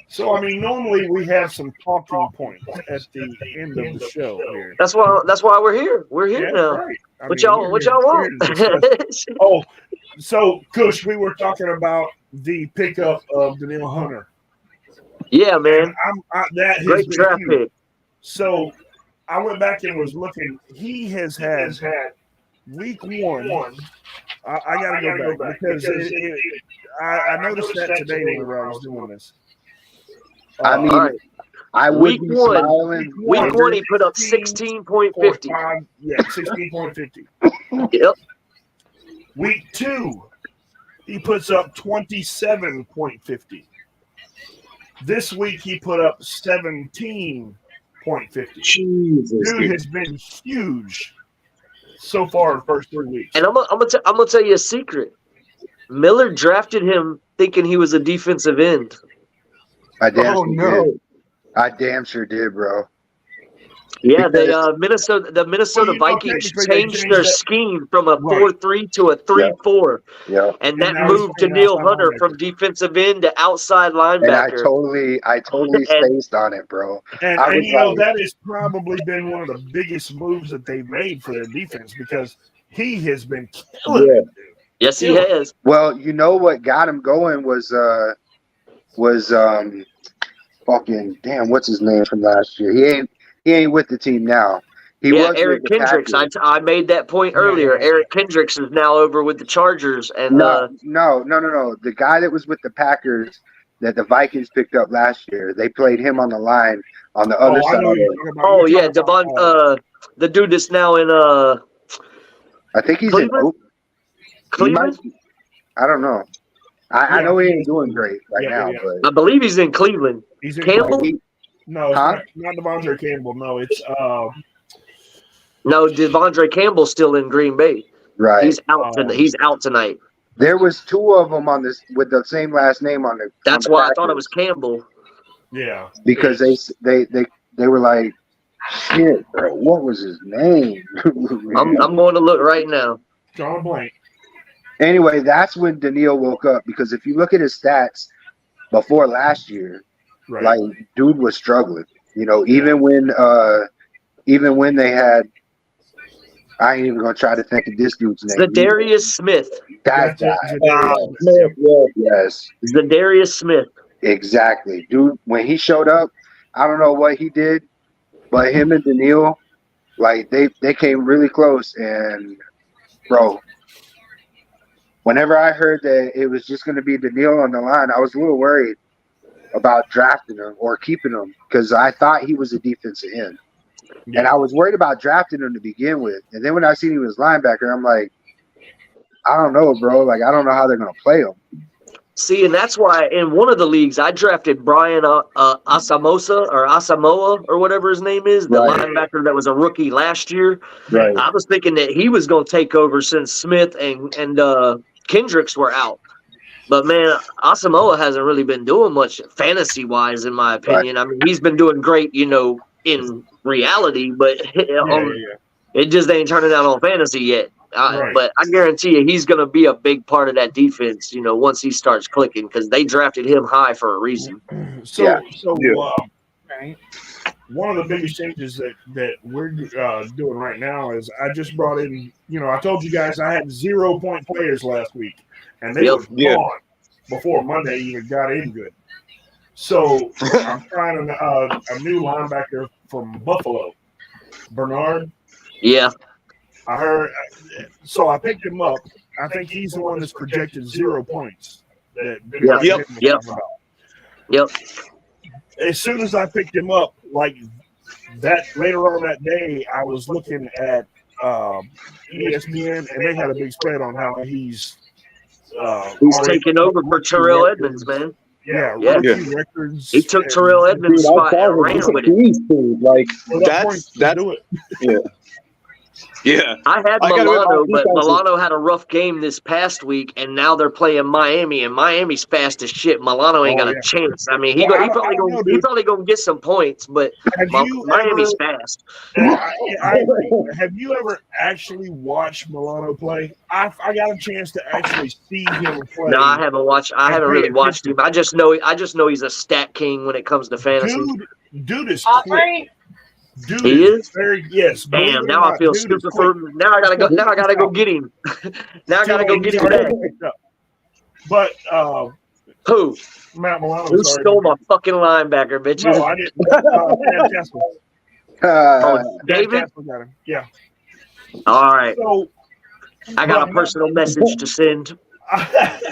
So I mean, normally we have some talking points at the end of the show here. That's why we're here. We're here now. Right. What y'all want? Oh, so Kush, we were talking about the pickup of Daniel Hunter. Yeah, man. Great draft pick. So I went back and was looking. He has had week 1. I got to go back because I noticed that today whenever I was doing this. I mean, right. I would be smiling. Week 1, he put up 16.50. Yeah, 16.50. Yep. Week 2, he puts up 27.50. This week, he put up 17.50. Jesus, dude has been huge so far in the first 3 weeks. And I'm gonna tell you a secret. Miller drafted him thinking he was a defensive end. I damn sure did, bro. Yeah, the Minnesota Vikings changed their scheme from a 4-3 to a 3-4. Yeah. And that moved Daniil Hunter from defensive end to outside linebacker. And I totally spaced on it, bro. And that has probably been one of the biggest moves that they've made for their defense because he has been killing it. Yes, he has. Well, you know what got him going was fucking damn, what's his name from last year? He ain't with the team now. He was Eric Kendricks. I made that point earlier. Yeah. Eric Kendricks is now over with the Chargers. And no. The guy that was with the Packers that the Vikings picked up last year, they played him on the line on the other side. The dude that's now in I think he's Cleveland? Cleveland? I don't know. I know he ain't doing great now, but I believe he's in Cleveland. He's in Campbell? No, it's not Devondre Campbell. No, it's No, Devondre Campbell's still in Green Bay. Right. He's out tonight. There was two of them on this with the same last name on the. That's why I thought it was Campbell. Yeah. Because they were like, shit, bro, what was his name? I'm going to look right now. John Blank. Anyway, that's when Daniil woke up because if you look at his stats before last year, like dude was struggling. Even when they had, I ain't even gonna try to think of this dude's name. Zadarius Smith. That guy. Yes. Zadarius Smith. Exactly, dude. When he showed up, I don't know what he did, but him and Daniil, like they came really close. And bro, whenever I heard that it was just going to be Daniil on the line, I was a little worried about drafting him or keeping him because I thought he was a defensive end. Yeah. And I was worried about drafting him to begin with. And then when I seen he was linebacker, I'm like, I don't know, bro. Like, I don't know how they're going to play him. See, and that's why in one of the leagues I drafted Brian Asamoah or whatever his name is, the linebacker that was a rookie last year. Right. I was thinking that he was going to take over since Smith and Kendricks were out. But, man, Asamoah hasn't really been doing much fantasy-wise, in my opinion. I mean, he's been doing great, in reality, but it just ain't turning out on fantasy yet. But I guarantee you he's going to be a big part of that defense, once he starts clicking because they drafted him high for a reason. One of the biggest changes that we're doing right now is I just brought in, I told you guys I had 0-point players last week, and they were gone before Monday even got in good. So I'm trying a new linebacker from Buffalo, Bernard. Yeah. I heard. So I picked him up. I think he's the one that's projected 0 points. Yep. As soon as I picked him up, like that later on that day, I was looking at ESPN, and they had a big spread on how he's taking over for Terrell Edmonds, man. Yeah. Records. He took Terrell Edmonds' spot and ran with it. Like that's Yeah. I had Milano, but Milano had a rough game this past week, and now they're playing Miami, and Miami's fast as shit. Milano ain't got a chance. I mean, he's probably gonna get some points, but Miami's fast. I agree. Have you ever actually watched Milano play? I got a chance to actually see him play. No, I haven't watched. I haven't really watched him. I just know he's a stat king when it comes to fantasy. Dude is quick. Dude, he is very Damn! Now I feel stupid for him. Now I gotta go get him. Now I gotta go get him back. But who? Matt Milano. Who stole my fucking linebacker, bitch? No, I didn't. David. Got him. Yeah. All right. So, I got a personal message to send. I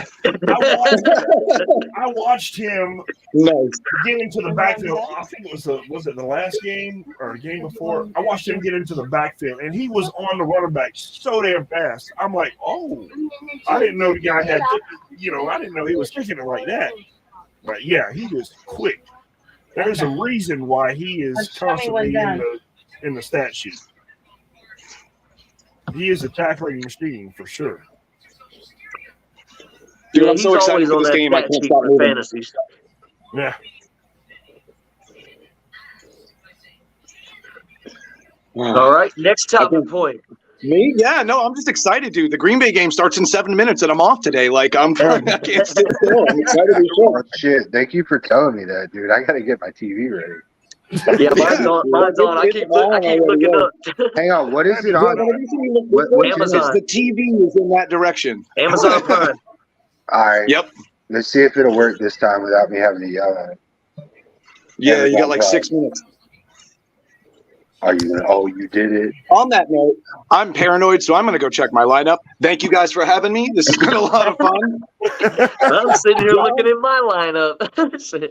watched him get into the backfield. I think it was it the last game or the game before? I watched him get into the backfield, and he was on the running back so damn fast. I'm like, oh, I didn't know the guy had, I didn't know he was kicking it like that. But yeah, he was quick. There's a reason why he is constantly in the stat sheet. He is a tackling machine for sure. Dude, I'm so excited for this game. I can't stop moving. Fantasies. Yeah. All right, next topic point. Me? Yeah, no, I'm just excited, dude. The Green Bay game starts in 7 minutes, and I'm off today. Like, I can't sit still. I'm excited to Oh, shit. Thank you for telling me that, dude. I got to get my TV ready. Yeah, mine's on. I keep looking up. Hang on, what is it on? Amazon. The TV is in that direction. Amazon Prime. All right. Yep. Let's see if it'll work this time without me having to yell at it. Yeah, you got like 6 minutes. Are you gonna? Oh, you did it. On that note, I'm paranoid, so I'm going to go check my lineup. Thank you guys for having me. This has been a lot of fun. I'm sitting here looking at my lineup.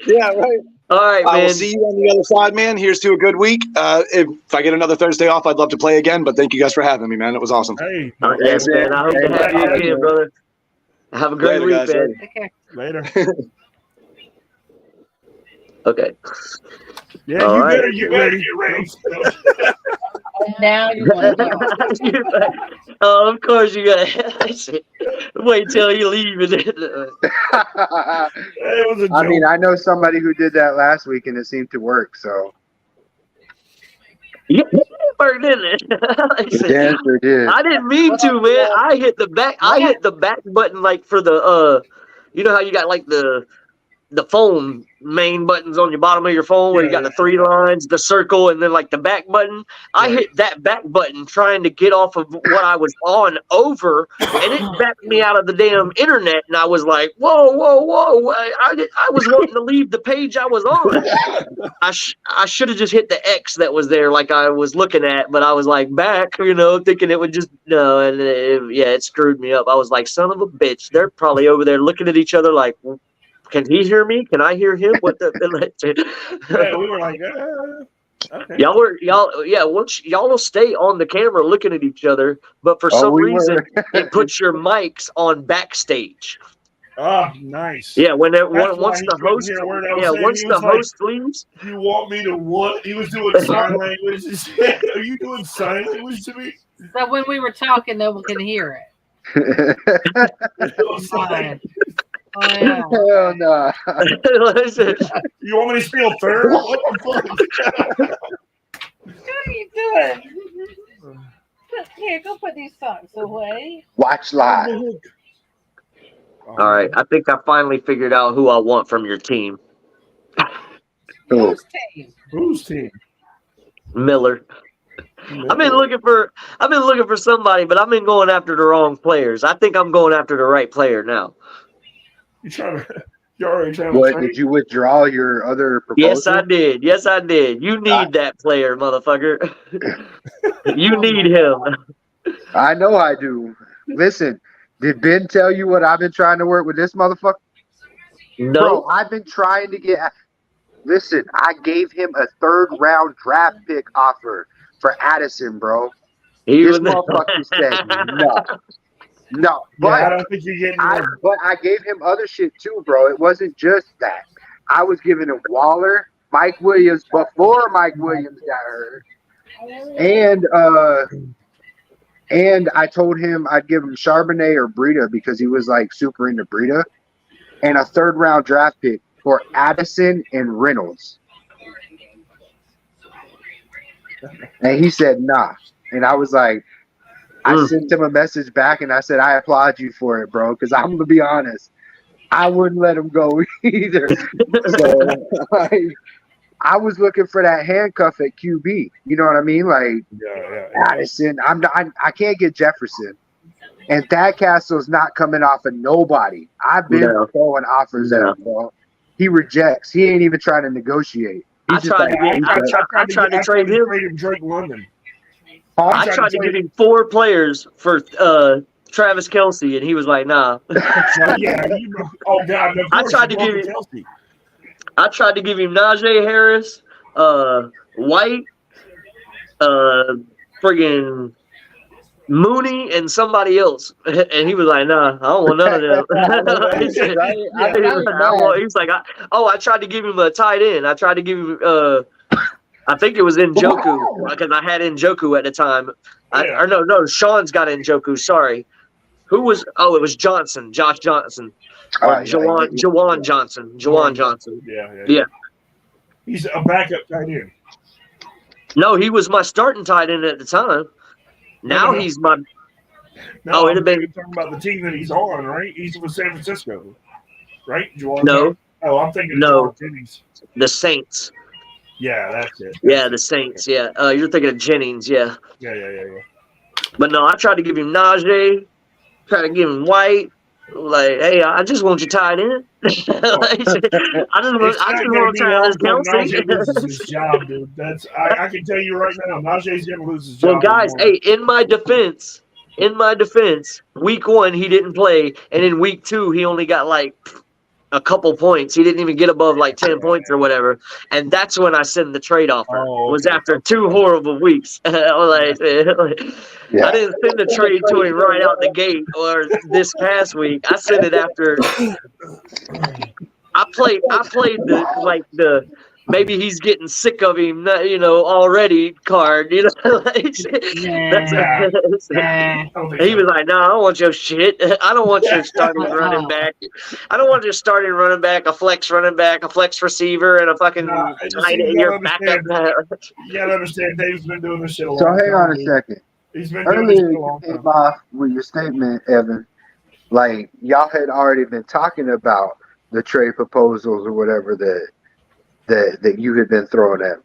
Yeah, right. All right, man. I will see you on the other side, man. Here's to a good week. If I get another Thursday off, I'd love to play again, but thank you guys for having me, man. It was awesome. Hey. Yes, man. I hope to have you again, brother. Have a great week, guys, man. Okay. Later. Okay. Yeah, All you right. better get ready. Now you want to Oh, of course you got. Wait till you leave. I mean, I know somebody who did that last week, and it seemed to work. So Yeah, it worked, didn't it? Dan sure did. I didn't mean to, man. I hit the back. I hit the back button like for the you know how you got like the phone main buttons on your bottom of your phone where you got the 3 lines, the circle, and then like the back button. I hit that back button trying to get off of what I was on over, and it backed me out of the damn internet. And I was like, whoa. I was wanting to leave the page I was on. I should have just hit the X that was there like I was looking at, but I was like back, thinking it would just, no. And it screwed me up. I was like, son of a bitch. They're probably over there looking at each other like, can he hear me? Can I hear him? What the? Yeah, we were like, okay. Y'all will stay on the camera looking at each other, but for some reason it puts your mics on backstage. Oh, nice. Yeah, once the host leaves. You want me to what? He was doing sign language. Are you doing sign language to me? So when we were talking, no one can hear it. Oh, yeah. Hell no. You want me to spell third? What the fuck? What are you doing? Here, go put these socks away. Watch live. All right, I think I finally figured out who I want from your team. Whose team? Whose team? Miller. I've been looking for somebody, but I've been going after the wrong players. I think I'm going after the right player now. You're already trying to What, did you withdraw your other proposal? Yes, I did. You need that player, motherfucker. You need him. I know I do. Listen, did Ben tell you what I've been trying to work with this motherfucker? No. Bro, I've been trying to get... Listen, I gave him a 3rd round draft pick offer for Addison, bro. This motherfucker said no. No, but I don't think you're getting but I gave him other shit too, bro. It wasn't just that. I was giving him Waller, Mike Williams before Mike Williams got hurt. And I told him I'd give him Charbonnet or Breida because he was like super into Breida. And a 3rd round draft pick for Addison and Reynolds. And he said nah. And I was like, I sent him a message back and I said, I applaud you for it, bro. Because I'm going to be honest, I wouldn't let him go either. So I was looking for that handcuff at QB. You know what I mean? Like Addison. I can't get Jefferson. And Thad Castle's not coming off of nobody. I've been throwing offers at him, bro. He rejects. He ain't even trying to negotiate. I tried to trade him. Drake London. I tried to give him 4 players for Travis Kelce, and he was like, "Nah." Oh God! I tried to give him Najee Harris, White, friggin' Mooney, and somebody else, and he was like, "Nah, I don't want none of them." He was like, I tried to give him a tight end. I tried to give him I think it was Njoku because I had Njoku at the time. No, Sean's got Njoku. Sorry. Who was? Oh, it was Johnson, Josh Johnson. Jawan Johnson. Yeah. He's a backup tight end. No, he was my starting tight end at the time. Now he's my. No, it'd been talking about the team that he's on, right? He's with San Francisco, right? No. Oh, I'm thinking of Jennings. The Saints. Yeah, that's it. The Saints. Yeah, you're thinking of Jennings. Yeah. Yeah. But no, I tried to give him Najee. Tried to give him White. Like, hey, I just want you tied in. I just want to tie this Kelsey. Najee loses his job, dude. I can tell you right now, Najee's gonna lose his job. Well, guys, hey, in my defense, week 1 he didn't play, and in week 2 he only got like a couple points. He didn't even get above like 10 points or whatever. And that's when I sent the trade offer. It was after 2 horrible weeks. I didn't send the trade to him right out the gate or this past week. I sent it after I played the maybe he's getting sick of him, already card, He was like, no, I don't want your shit. I don't want your starting running back. I don't want your starting running back, a flex running back, a flex receiver, and a fucking tight end. Your backup. You gotta understand, Dave's been doing this shit a long time. So hang on a second. He's been doing this shit a long time. Came off with your statement, Evan. Like y'all had already been talking about the trade proposals or whatever that you had been throwing at.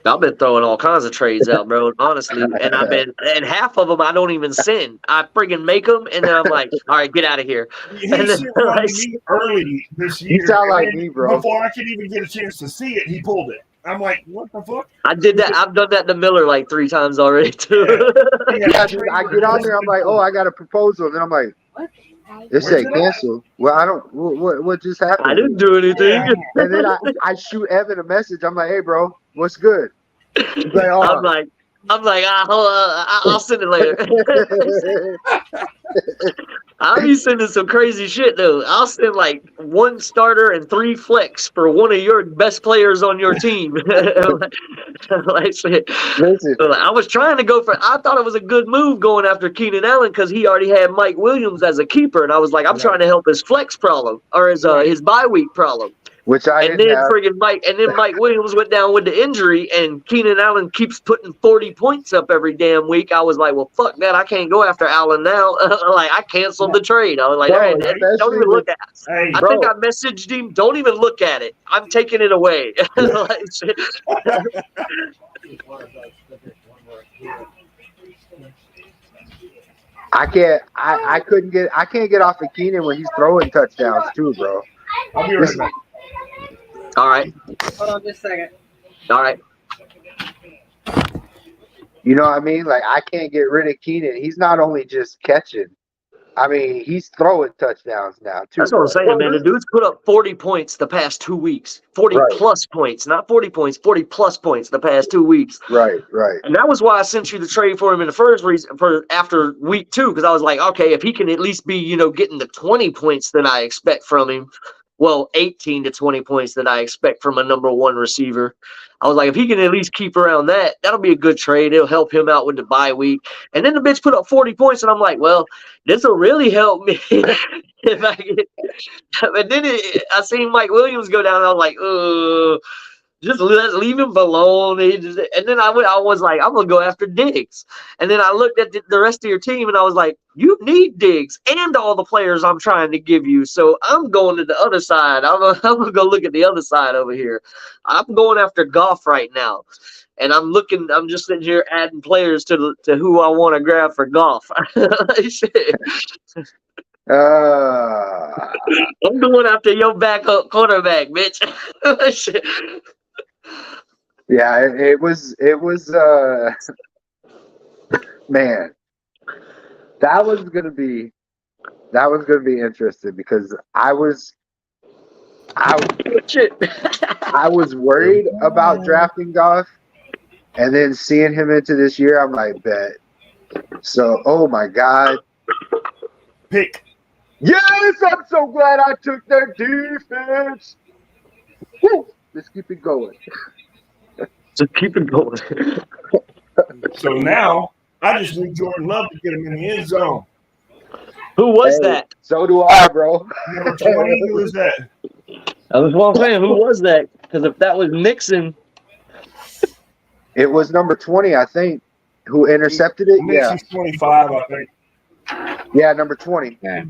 I've been throwing all kinds of trades out, bro. Honestly, and half of them I don't even send. I friggin' make them, and then I'm like, all right, get out of here. He sent one to me early this year. You sound like me, bro. Before I could even get a chance to see it, he pulled it. I'm like, what the fuck? I did that. I've done that to Miller like 3 times already too. Yeah, dude, I get on there. I'm like, oh, I got a proposal, and then I'm like, what? It said cancel. Well, I don't. What just happened? I didn't do anything. Yeah. And then I shoot Evan a message. I'm like, hey, bro, what's good? He's like, oh. I'm like, I'll send it later. I'll be sending some crazy shit though. I'll send like 1 starter and 3 flex for one of your best players on your team. Listen. I was trying to go for. I thought it was a good move going after Keenan Allen because he already had Mike Williams as a keeper, and I was like, I'm trying to help his flex problem or his bye week problem. Which Mike Williams went down with the injury, and Keenan Allen keeps putting 40 points up every damn week. I was like, well, fuck that. I can't go after Allen now. I canceled the trade. I was like, all right, don't even look at it. I think I messaged him. Don't even look at it. I'm taking it away. I can't get off of Keenan when he's throwing touchdowns too, bro. I'll be right back. All right. Hold on just a second. All right. You know what I mean? Like, I can't get rid of Keenan. He's not only just catching. I mean, he's throwing touchdowns now, too. That's what I'm saying, man. The dude's put up 40 points the past 2 weeks. 40-plus points. Not 40 points, 40-plus points the past 2 weeks. Right. And that was why I sent you the trade for him in the first reason for after week 2, because I was like, okay, if he can at least be, getting the 20 points that I expect from him, well, 18 to 20 points that I expect from a number 1 receiver. I was like, if he can at least keep around that, that'll be a good trade. It'll help him out with the bye week. And then the bitch put up 40 points, and I'm like, well, this will really help me if I get. But then I seen Mike Williams go down, and I was like, just leave him alone. And then I was like, I'm gonna go after Diggs. And then I looked at the rest of your team, and I was like, you need Diggs and all the players I'm trying to give you. So I'm going to the other side. I'm gonna go look at the other side over here. I'm going after Goff right now, and I'm just sitting here adding players to who I want to grab for Goff. I'm going after your backup quarterback, bitch. Yeah, it was man. That was gonna be interesting because I was worried about drafting Goff and then seeing him into this year, I'm like, bet. So, oh my God. Pick. Yes, I'm so glad I took their defense. Woo! Let's keep it going. Just keep it going. So now I just need Jordan Love to get him in the end zone. Who was that? So do I, bro. Number 20, who is that? That was what I'm saying. Who was that? Because if that was Nixon. It was number 20, I think, who intercepted it. Yeah. He's 25, I think. Yeah, number 20. Yeah.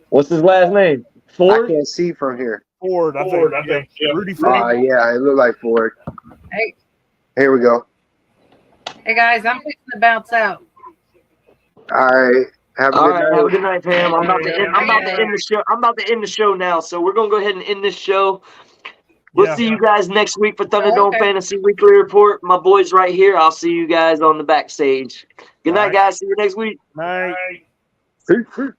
What's his last name? Ford? I can't see from here. Ford, I think. Yeah. Rudy Ford. Yeah, it looked like Ford. Hey. Here we go. Hey guys, I'm fixing to bounce out. All right. Have a good night, fam. I'm about to end the show. I'm about to end the show now, so we're gonna go ahead and end this show. We'll see you guys next week for Thunderdome Fantasy Weekly Report. My boys right here. I'll see you guys on the backstage. Good night, guys. See you next week. Night. Peace.